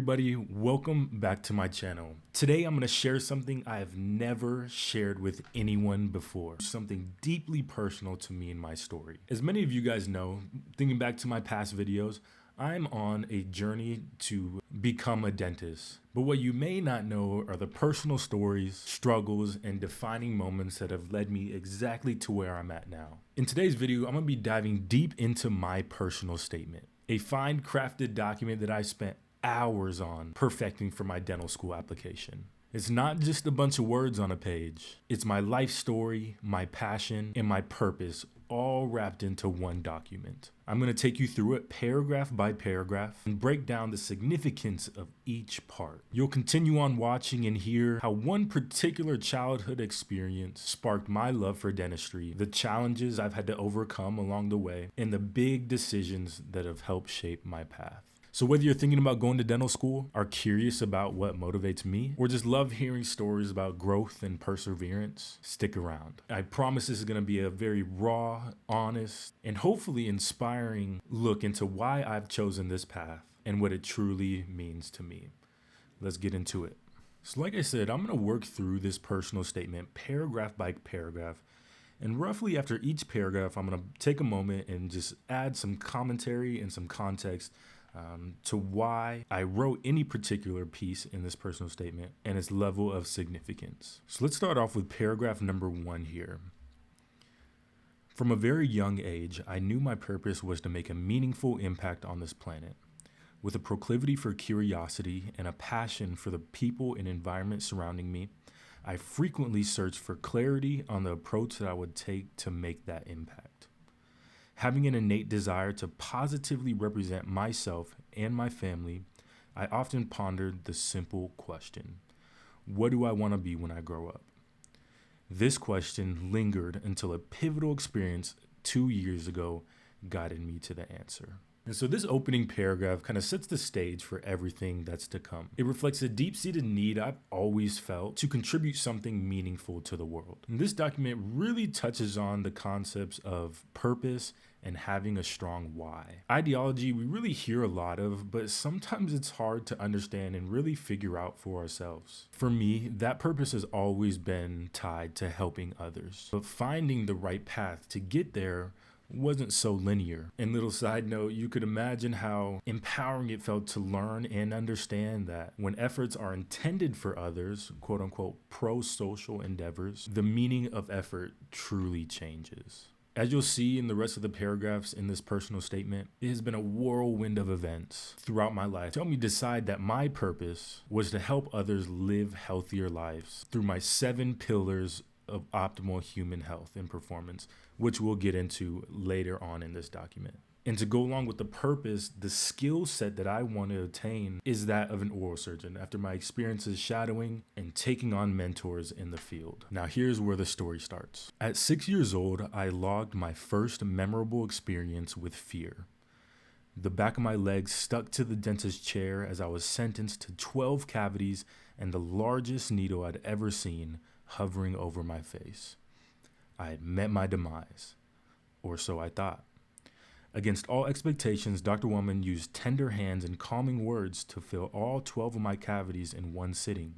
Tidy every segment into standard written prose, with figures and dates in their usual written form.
everybody, welcome back to my channel. Today I'm going to share something I have never shared with anyone before, something deeply personal to me and my story. As many of you guys know, thinking back to my past videos, I'm on a journey to become a dentist. But what you may not know are the personal stories, struggles, and defining moments that have led me exactly to where I'm at now. In today's video, I'm going to be diving deep into my personal statement, a fine crafted document that I spent hours on perfecting for my dental school application. It's not just a bunch of words on a page. It's my life story, my passion, and my purpose all wrapped into one document. I'm going to take you through it paragraph by paragraph and break down the significance of each part. You'll continue on watching and hear how one particular childhood experience sparked my love for dentistry, the challenges I've had to overcome along the way, and the big decisions that have helped shape my path. So whether you're thinking about going to dental school, are curious about what motivates me, or just love hearing stories about growth and perseverance, stick around. I promise this is going to be a very raw, honest, and hopefully inspiring look into why I've chosen this path and what it truly means to me. Let's get into it. So like I said, I'm going to work through this personal statement paragraph by paragraph. And roughly after each paragraph, I'm going to take a moment and just add some commentary and some context to why I wrote any particular piece in this personal statement and its level of significance. So let's start off with paragraph number 1 here. From a very young age, I knew my purpose was to make a meaningful impact on this planet. With a proclivity for curiosity and a passion for the people and environment surrounding me, I frequently searched for clarity on the approach that I would take to make that impact. Having an innate desire to positively represent myself and my family, I often pondered the simple question, what do I want to be when I grow up? This question lingered until a pivotal experience 2 years ago guided me to the answer. And so this opening paragraph kind of sets the stage for everything that's to come. It reflects a deep-seated need I've always felt to contribute something meaningful to the world. And this document really touches on the concepts of purpose and having a strong why. Ideology we really hear a lot of, but sometimes it's hard to understand and really figure out for ourselves. For me, that purpose has always been tied to helping others, but finding the right path to get there wasn't so linear. And little side note, you could imagine how empowering it felt to learn and understand that when efforts are intended for others, quote unquote, pro-social endeavors, the meaning of effort truly changes. As you'll see in the rest of the paragraphs in this personal statement, it has been a whirlwind of events throughout my life to help me decide that my purpose was to help others live healthier lives through my 7 pillars of optimal human health and performance, which we'll get into later on in this document. And to go along with the purpose, the skill set that I want to attain is that of an oral surgeon after my experiences shadowing and taking on mentors in the field. Now here's where the story starts. At 6 years old, I logged my first memorable experience with fear. The back of my legs stuck to the dentist's chair as I was sentenced to 12 cavities and the largest needle I'd ever seen hovering over my face. I had met my demise, or so I thought. Against all expectations, Dr. Woman used tender hands and calming words to fill all 12 of my cavities in one sitting.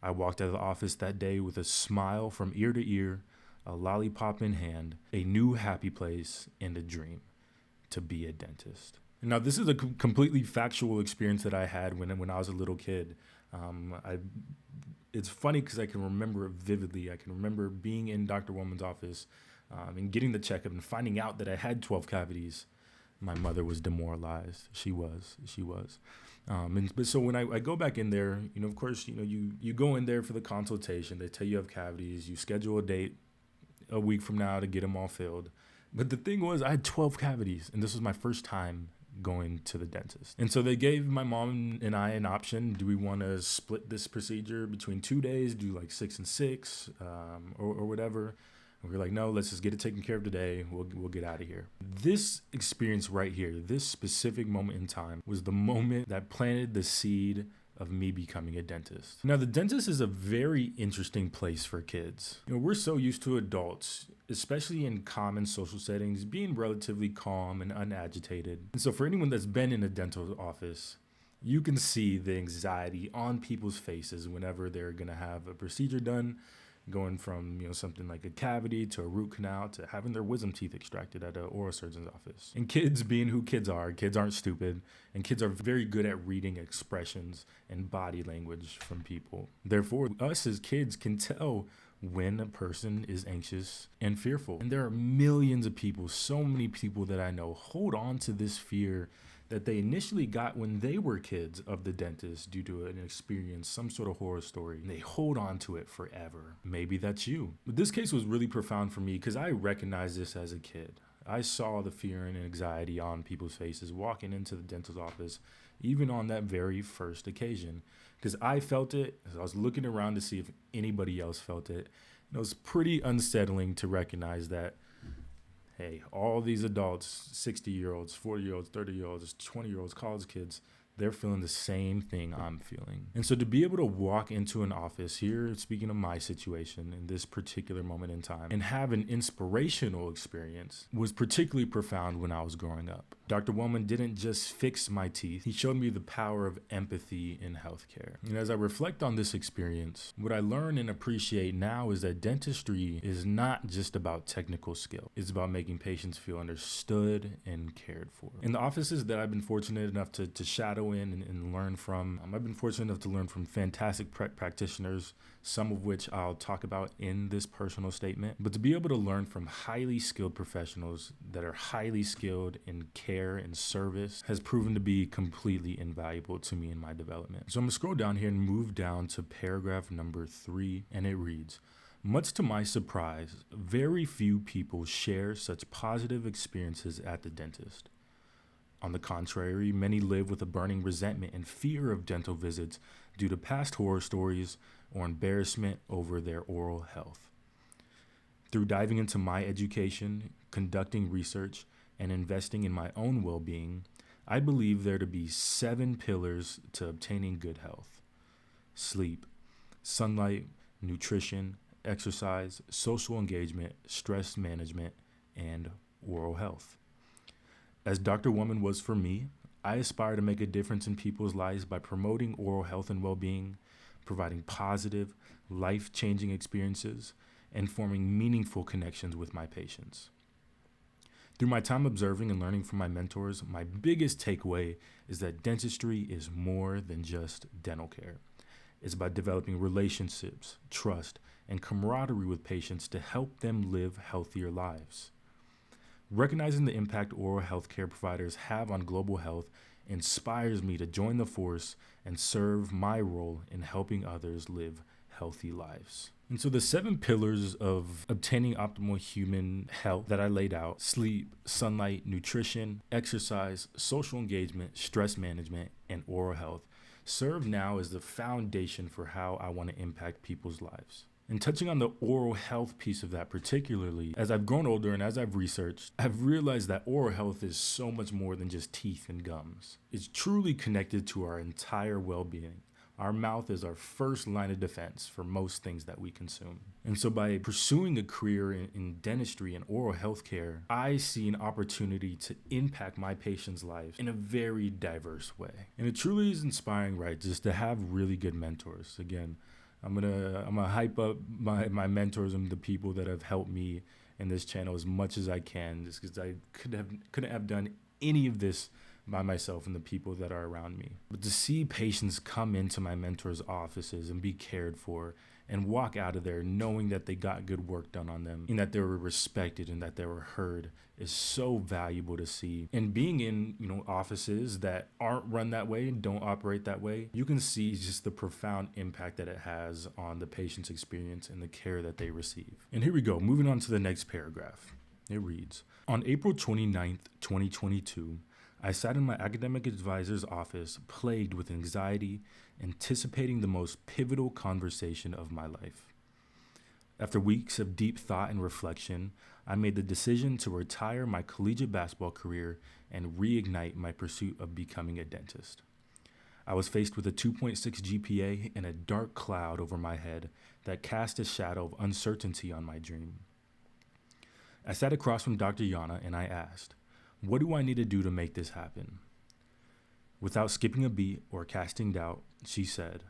I walked out of the office that day with a smile from ear to ear, a lollipop in hand, a new happy place, and a dream to be a dentist. Now, this is a completely factual experience that I had when I was a little kid. It's funny because I can remember it vividly. I can remember being in Dr. Woman's office and getting the checkup and finding out that I had 12 cavities. My mother was demoralized. She was. But so when I go back in there, of course, you go in there for the consultation. They tell you have cavities. You schedule a date a week from now to get them all filled. But the thing was, I had 12 cavities, and this was my first time going to the dentist. And so they gave my mom and I an option. Do we want to split this procedure between 2 days, do like 6 and 6, or whatever? And we were like, no, let's just get it taken care of today. We'll get out of here. This experience right here, this specific moment in time, was the moment that planted the seed of me becoming a dentist. Now, the dentist is a very interesting place for kids. We're so used to adults, especially in common social settings, being relatively calm and unagitated. And so for anyone that's been in a dental office, You can see the anxiety on people's faces whenever they're gonna have a procedure done, going from something like a cavity to a root canal to having their wisdom teeth extracted at an oral surgeon's office. And kids, being who kids aren't stupid, and kids are very good at reading expressions and body language from people. Therefore, us as kids can tell when a person is anxious and fearful. And there are millions of people, so many people that I know, hold on to this fear that they initially got when they were kids of the dentist due to an experience, some sort of horror story, and they hold on to it forever. Maybe that's you. But this case was really profound for me because I recognized this as a kid. I saw the fear and anxiety on people's faces walking into the dentist's office, even on that very first occasion, because I felt it as I was looking around to see if anybody else felt it. And it was pretty unsettling to recognize that, hey, all these adults, 60-year-olds, 40-year-olds, 30-year-olds, 20-year-olds, college kids, they're feeling the same thing I'm feeling. And so to be able to walk into an office here, speaking of my situation in this particular moment in time, and have an inspirational experience was particularly profound when I was growing up. Dr. Wellman didn't just fix my teeth. He showed me the power of empathy in healthcare. And as I reflect on this experience, what I learn and appreciate now is that dentistry is not just about technical skill. It's about making patients feel understood and cared for. In the offices that I've been fortunate enough to shadow in and learn from, I've been fortunate enough to learn from fantastic practitioners, some of which I'll talk about in this personal statement. But to be able to learn from highly skilled professionals that are highly skilled in care and service has proven to be completely invaluable to me in my development. So I'm gonna scroll down here and move down to paragraph number 3, and it reads, "Much to my surprise, very few people share such positive experiences at the dentist. On the contrary, many live with a burning resentment and fear of dental visits due to past horror stories or embarrassment over their oral health. Through diving into my education, conducting research, and investing in my own well-being, I believe there to be 7 pillars to obtaining good health: sleep, sunlight, nutrition, exercise, social engagement, stress management, and oral health. As Dr. Woman was for me, I aspire to make a difference in people's lives by promoting oral health and well-being, providing positive, life-changing experiences, and forming meaningful connections with my patients. Through my time observing and learning from my mentors, my biggest takeaway is that dentistry is more than just dental care. It's about developing relationships, trust, and camaraderie with patients to help them live healthier lives. Recognizing the impact oral health care providers have on global health inspires me to join the force and serve my role in helping others live healthy lives." And so the 7 pillars of obtaining optimal human health that I laid out: sleep, sunlight, nutrition, exercise, social engagement, stress management, and oral health, serve now as the foundation for how I want to impact people's lives. And touching on the oral health piece of that particularly, as I've grown older and as I've researched, I've realized that oral health is so much more than just teeth and gums. It's truly connected to our entire well-being. Our mouth is our first line of defense for most things that we consume. And so by pursuing a career in dentistry and oral health care, I see an opportunity to impact my patients' lives in a very diverse way. And it truly is inspiring, right, just to have really good mentors. Again, I'm gonna hype up my mentors and the people that have helped me in this channel as much as I can, just because I couldn't have done any of this by myself and the people that are around me. But to see patients come into my mentors' offices and be cared for and walk out of there knowing that they got good work done on them and that they were respected and that they were heard is so valuable to see. And being in, offices that aren't run that way and don't operate that way, you can see just the profound impact that it has on the patient's experience and the care that they receive. And here we go, moving on to the next paragraph. It reads, "On April 29th, 2022, I sat in my academic advisor's office, plagued with anxiety, anticipating the most pivotal conversation of my life. After weeks of deep thought and reflection, I made the decision to retire my collegiate basketball career and reignite my pursuit of becoming a dentist. I was faced with a 2.6 GPA and a dark cloud over my head that cast a shadow of uncertainty on my dream. I sat across from Dr. Yana and I asked, 'What do I need to do to make this happen?' Without skipping a beat or casting doubt, she said,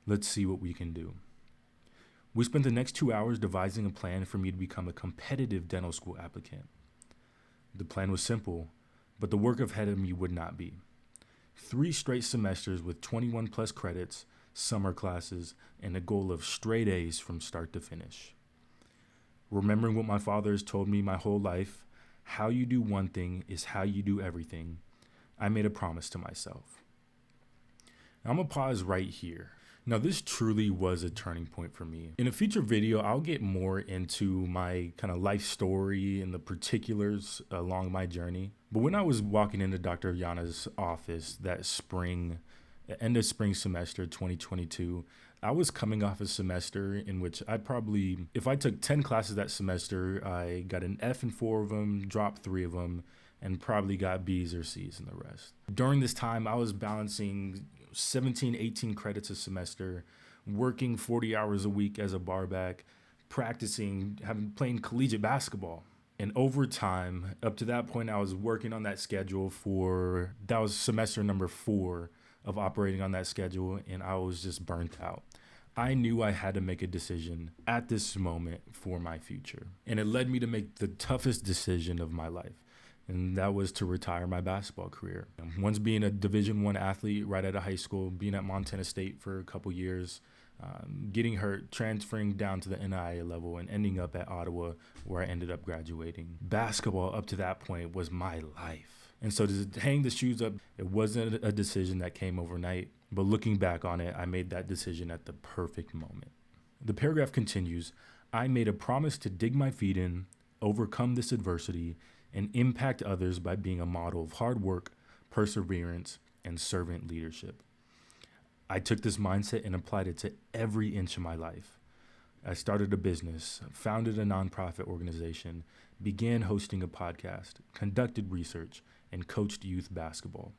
"Let's see what we can do." We spent the next 2 hours devising a plan for me to become a competitive dental school applicant. The plan was simple, but the work ahead of me would not be. 3 straight semesters with 21 plus credits, summer classes, and a goal of straight A's from start to finish. Remembering what my father has told me my whole life, how you do one thing is how you do everything, I made a promise to myself. Now, I'm going to pause right here. Now, this truly was a turning point for me. In a future video, I'll get more into my kind of life story and the particulars along my journey. But when I was walking into Dr. Yana's office that spring, end of spring semester 2022, I was coming off a semester in which if I took 10 classes that semester, I got an F in 4 of them, dropped 3 of them, and probably got B's or C's in the rest. During this time, I was balancing 17, 18 credits a semester, working 40 hours a week as a barback, practicing, playing collegiate basketball. And over time, up to that point, I was working on that schedule that was semester number 4 of operating on that schedule, and I was just burnt out. I knew I had to make a decision at this moment for my future. And it led me to make the toughest decision of my life. And that was to retire my basketball career. Once being a Division I athlete right out of high school, being at Montana State for a couple years, getting hurt, transferring down to the NIA level, and ending up at Ottawa, where I ended up graduating. Basketball up to that point was my life. And so to hang the shoes up, it wasn't a decision that came overnight. But looking back on it, I made that decision at the perfect moment. The paragraph continues, "I made a promise to dig my feet in, overcome this adversity, and impact others by being a model of hard work, perseverance, and servant leadership. I took this mindset and applied it to every inch of my life. I started a business, founded a nonprofit organization, began hosting a podcast, conducted research, and coached youth basketball.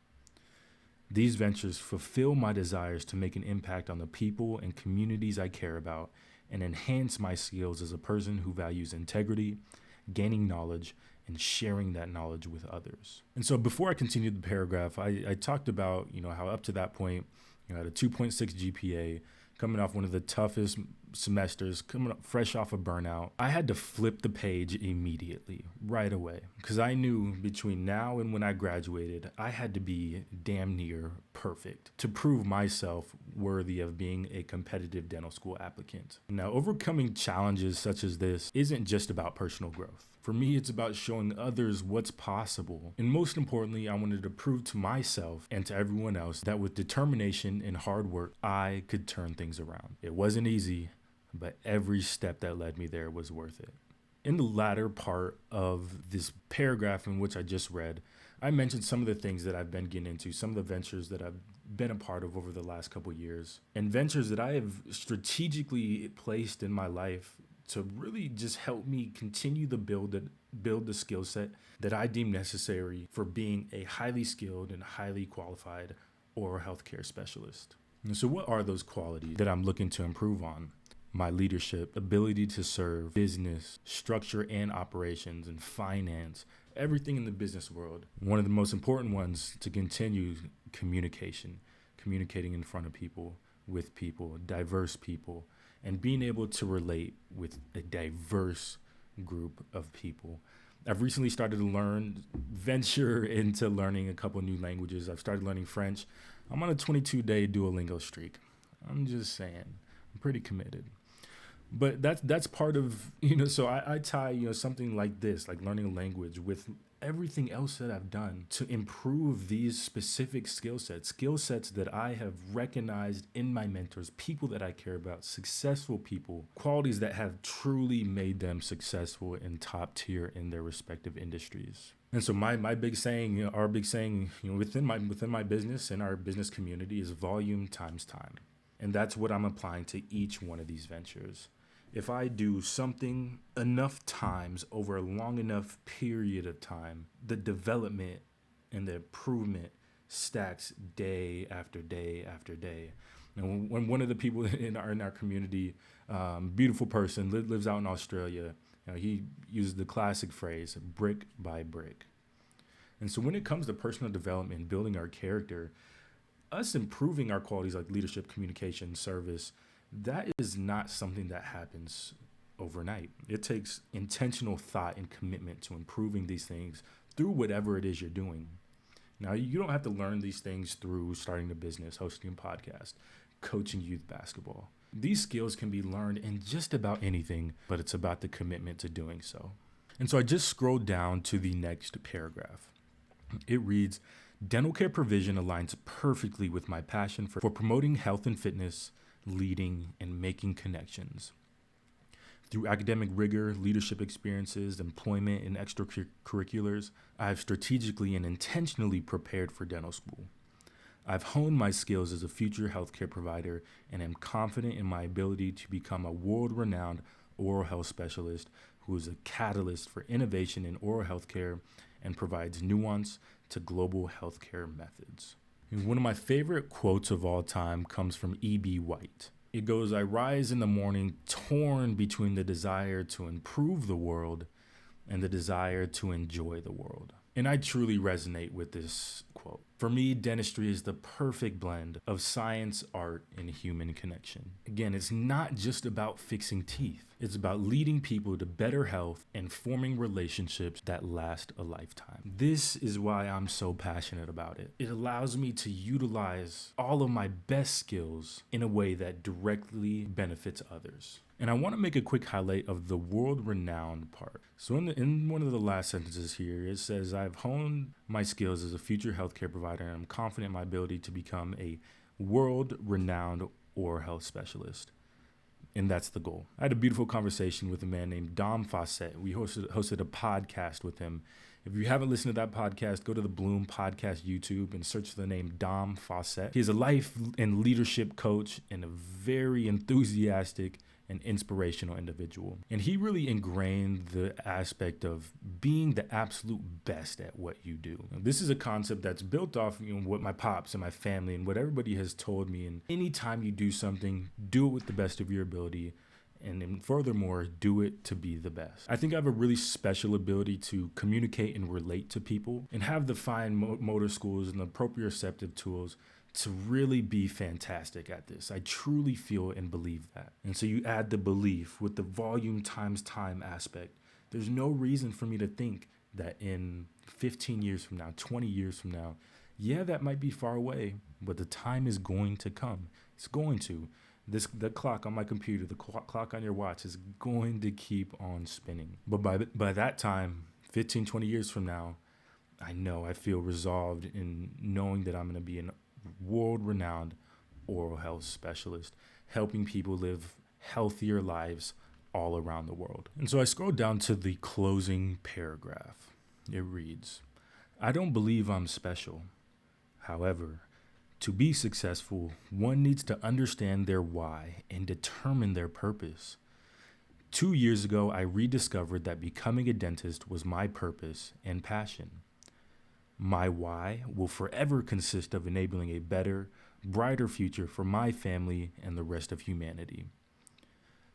These ventures fulfill my desires to make an impact on the people and communities I care about and enhance my skills as a person who values integrity, gaining knowledge, and sharing that knowledge with others." And so before I continued the paragraph, I talked about, how up to that point, I had a 2.6 GPA, coming off one of the toughest semesters, coming up fresh off a burnout. I had to flip the page immediately, right away, because I knew between now and when I graduated, I had to be damn near perfect to prove myself worthy of being a competitive dental school applicant. Now, overcoming challenges such as this isn't just about personal growth. For me, it's about showing others what's possible. And most importantly, I wanted to prove to myself and to everyone else that with determination and hard work, I could turn things around. It wasn't easy, but every step that led me there was worth it. In the latter part of this paragraph in which I just read, I mentioned some of the things that I've been getting into, some of the ventures that I've been a part of over the last couple of years, and ventures that I have strategically placed in my life to really just help me continue to build the skill set that I deem necessary for being a highly skilled and highly qualified oral healthcare specialist. And so what are those qualities that I'm looking to improve on? My leadership, ability to serve, business, structure and operations, and finance, everything in the business world. One of the most important ones to continue communication, communicating in front of people, with people, diverse people, and being able to relate with a diverse group of people. I've recently started to venture into learning a couple new languages. I've started learning French. I'm on a 22-day Duolingo streak. I'm just saying, I'm pretty committed. But that's part of, so I tie, something like this, like learning a language, with everything else that I've done to improve these specific skill sets that I have recognized in my mentors, people that I care about, successful people, qualities that have truly made them successful and top tier in their respective industries. And so my big saying, our big saying, within my business and our business community is volume times time. And that's what I'm applying to each one of these ventures. If I do something enough times over a long enough period of time, the development and the improvement stacks day after day after day. And when one of the people in our community, beautiful person, lives out in Australia, he uses the classic phrase, brick by brick. And so when it comes to personal development, building our character, us improving our qualities like leadership, communication, service, that is not something that happens overnight. It takes intentional thought and commitment to improving these things through whatever it is you're doing. Now, you don't have to learn these things through starting a business, hosting a podcast, coaching youth basketball. These skills can be learned in just about anything, but it's about the commitment to doing so. And so I just scrolled down to the next paragraph. It reads, dental care provision aligns perfectly with my passion for promoting health and fitness, leading, and making connections. Through academic rigor, leadership experiences, employment, and extracurriculars, I have strategically and intentionally prepared for dental school. I've honed my skills as a future healthcare provider and am confident in my ability to become a world-renowned oral health specialist who is a catalyst for innovation in oral healthcare and provides nuance to global healthcare methods. And one of my favorite quotes of all time comes from E.B. White. It goes, I rise in the morning torn between the desire to improve the world and the desire to enjoy the world. And I truly resonate with this quote. For me, dentistry is the perfect blend of science, art, and human connection. Again, it's not just about fixing teeth. It's about leading people to better health and forming relationships that last a lifetime. This is why I'm so passionate about it. It allows me to utilize all of my best skills in a way that directly benefits others. And I want to make a quick highlight of the world-renowned part. So in one of the last sentences here, it says, I've honed my skills as a future healthcare provider, and I'm confident in my ability to become a world-renowned oral health specialist. And that's the goal. I had a beautiful conversation with a man named Dom Fawcett. We hosted a podcast with him. If you haven't listened to that podcast, go to the Bloom Podcast YouTube and search for the name Dom Fawcett. He's a life and leadership coach and a very enthusiastic and inspirational individual. And he really ingrained the aspect of being the absolute best at what you do. And this is a concept that's built off what my pops and my family and what everybody has told me. And anytime you do something, do it with the best of your ability. And then furthermore, do it to be the best. I think I have a really special ability to communicate and relate to people and have the fine motor skills and the proprioceptive tools to really be fantastic at this. I truly feel and believe that. And so you add the belief with the volume times time aspect. There's no reason for me to think that in 15 years from now, 20 years from now, yeah, that might be far away, but the time is going to come. It's going to. The clock on my computer, the clock on your watch is going to keep on spinning. But by that time, 15, 20 years from now, I feel resolved in knowing that I'm going to be an world-renowned oral health specialist, helping people live healthier lives all around the world. And so I scrolled down to the closing paragraph. It reads, I don't believe I'm special. However, to be successful, one needs to understand their why and determine their purpose. 2 years ago, I rediscovered that becoming a dentist was my purpose and passion. My why will forever consist of enabling a better, brighter future for my family and the rest of humanity.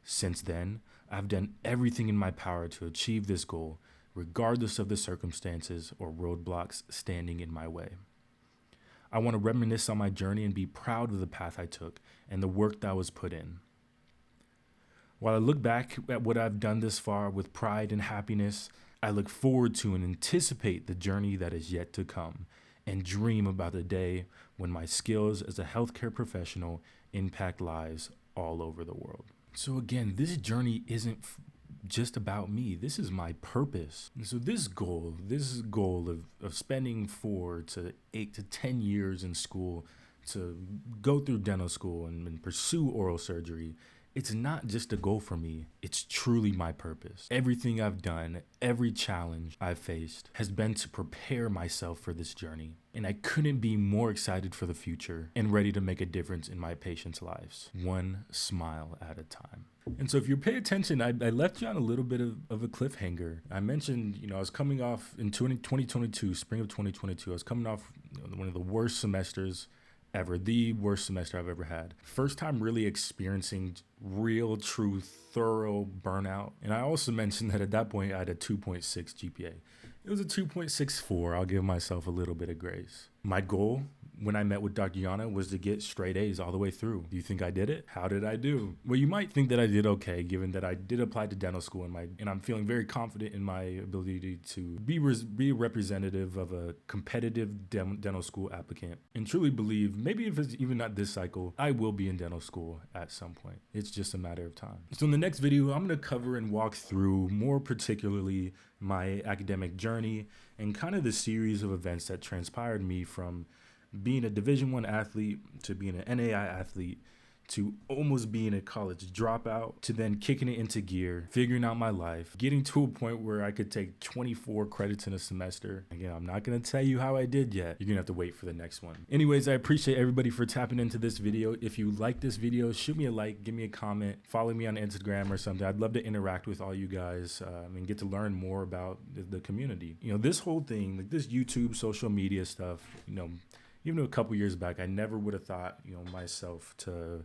Since then, I've done everything in my power to achieve this goal, regardless of the circumstances or roadblocks standing in my way. I want to reminisce on my journey and be proud of the path I took and the work that was put in. While I look back at what I've done this far with pride and happiness, I look forward to and anticipate the journey that is yet to come and dream about the day when my skills as a healthcare professional impact lives all over the world. So again, this journey isn't just about me. This is my purpose. And so this goal of spending 4 to 8 to 10 years in school to go through dental school and pursue oral surgery, it's not just a goal for me, it's truly my purpose. Everything I've done, every challenge I've faced has been to prepare myself for this journey. And I couldn't be more excited for the future and ready to make a difference in my patients' lives, one smile at a time. And so if you pay attention, I left you on a little bit of a cliffhanger. I mentioned, I was coming off in 2022, spring of 2022, I was coming off one of the worst semesters ever, the worst semester I've ever had. First time really experiencing real, true, thorough burnout. And I also mentioned that at that point I had a 2.6 GPA. It was a 2.64. I'll give myself a little bit of grace. My goal when I met with Dr. Yana was to get straight A's all the way through. Do you think I did it? How did I do? Well, you might think that I did okay, given that I did apply to dental school and I'm feeling very confident in my ability to be a representative of a competitive dental school applicant, and truly believe maybe if it's even not this cycle, I will be in dental school at some point. It's just a matter of time. So in the next video, I'm going to cover and walk through more particularly my academic journey and kind of the series of events that transpired me from being a Division I athlete to being an NAI athlete to almost being a college dropout to then kicking it into gear, figuring out my life, getting to a point where I could take 24 credits in a semester. Again, I'm not going to tell you how I did yet. You're going to have to wait for the next one. Anyways, I appreciate everybody for tapping into this video. If you like this video, shoot me a like, give me a comment, follow me on Instagram or something. I'd love to interact with all you guys and get to learn more about the community. You know, this whole thing, like this YouTube, social media stuff, you know, even a couple years back, I never would have thought, you know, myself to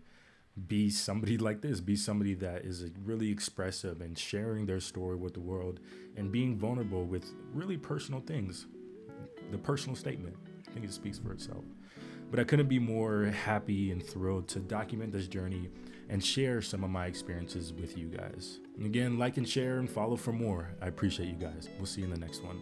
be somebody like this, be somebody that is really expressive and sharing their story with the world and being vulnerable with really personal things. The personal statement, I think it speaks for itself. But I couldn't be more happy and thrilled to document this journey and share some of my experiences with you guys. And again, like and share and follow for more. I appreciate you guys. We'll see you in the next one.